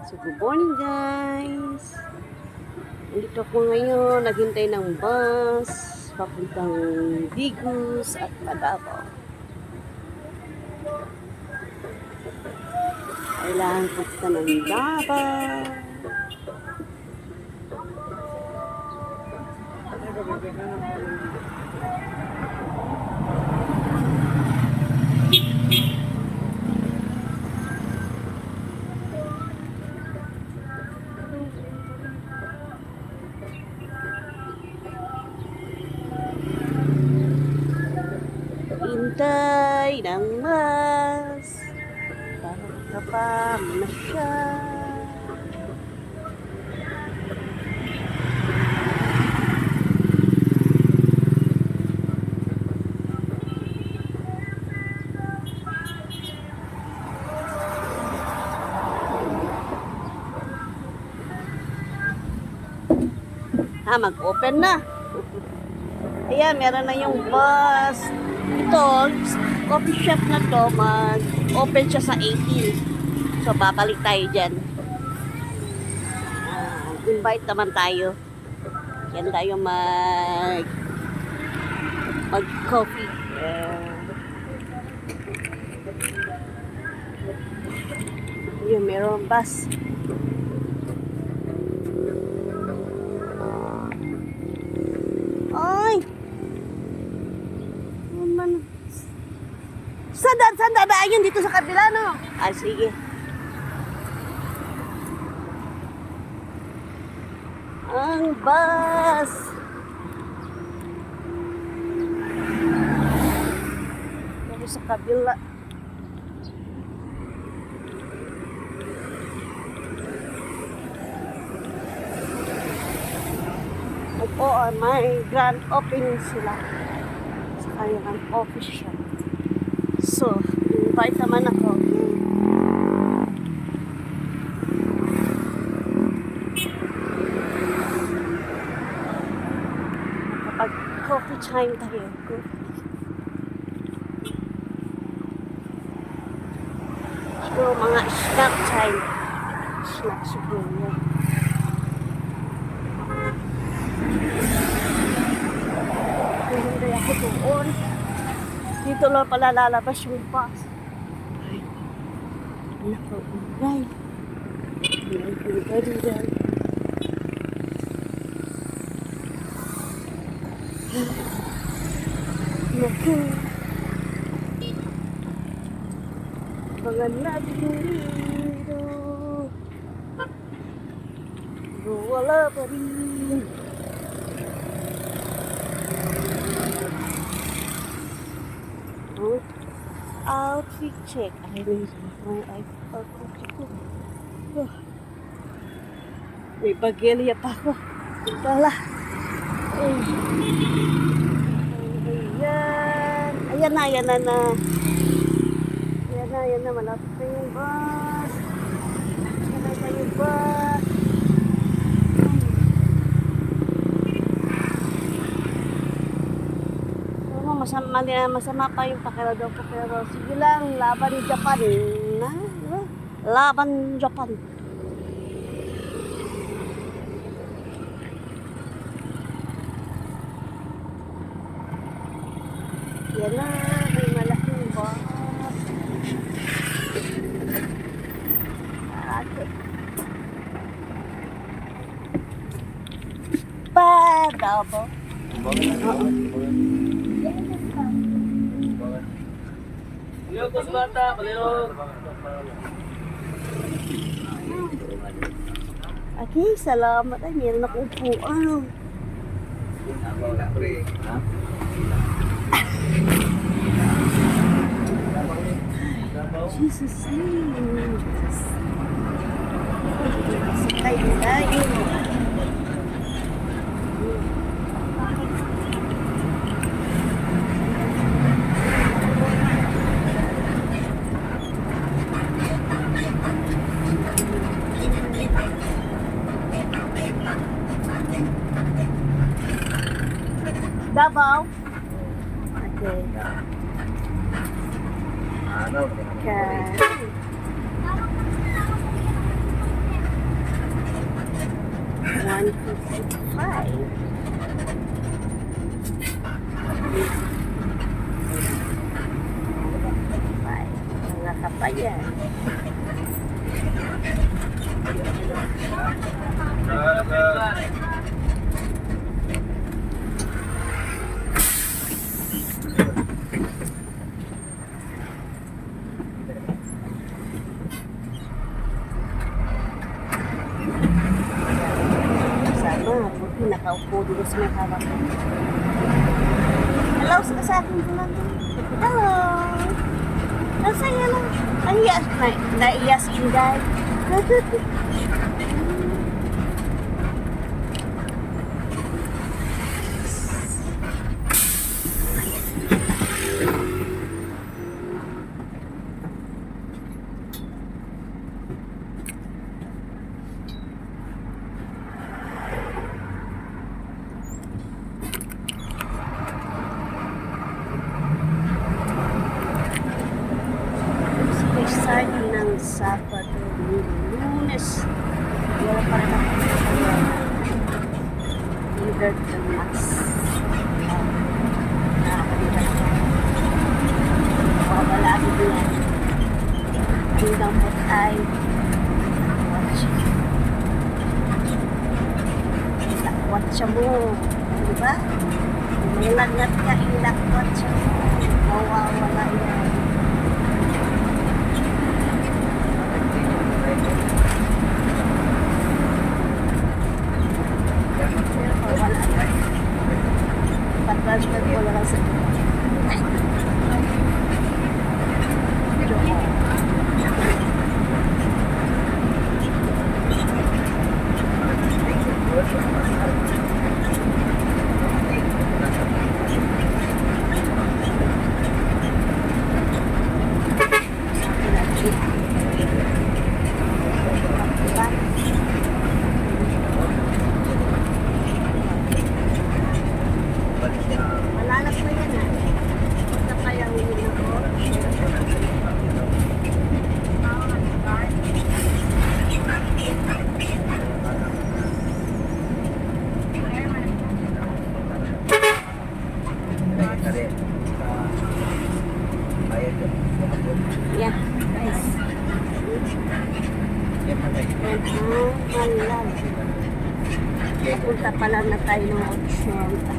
So, good morning guys. Dito ako ngayon, naghintay ng bus papuntang Digus at Davao. Kailangan punta ng Davao. Hintay ng mas kapag na siya. Mag-open na. Ayan, meron na yung bus. Ito, coffee shop na to, mag-open siya sa 18. So, babalik tayo dyan. Invite naman tayo. Yan tayo mag-coffee. Ayan, meron bus. Ay! Naman. Saan dadaan yun dito sa kabila, no? Ah, sige. Ang bus! Dito sa kabila. May grand opening sila sa kanilang office shop. So, invite naman ako. Kapag coffee time tayo. Siguro mga snack time. Snack siguro. Hindi ako doon. Dito lang pala lalabas yung bus. Ay, nakauugay. Nakauugay dyan. Naku. Mga nagdito. Wala pa rin. Outfit check. Ay, may outfit ko. May paggelya pa ako. Wala. Ayan. Ayan na. Ayan na. Malapit na yung bus. Ayan na yung bus. Masama pa yung pakiramdam ko, pero sige lang, laban Japan na, laban Japan. Yan na, may malaking bus. Davao. Lugos bata, palilog. Okay, salamat. Ay, meron akong upuan. Jesus name. Sakay tayo. Davao. Okay. Okay. 155. Mga kapayan. Sama, buti nakaupo dito sa may hawak. Hello, sa akin vlog. Hello. Nasaya lang. Naiyas inday. Start ng Sabado, Lunes. Wala pa rin ako. Either the max. Nakakalitan ko. Wala ako din. Ang dampot ay lakwat siya mo. Diba? May lagnat ka, ilakwat siya mo. Mawawala yan. Patras-pat ko lang sa malalas na yan ah. Ito kaya huli ko. Yeah, guys. Malal. Papunta pa lang na tayo ng 80.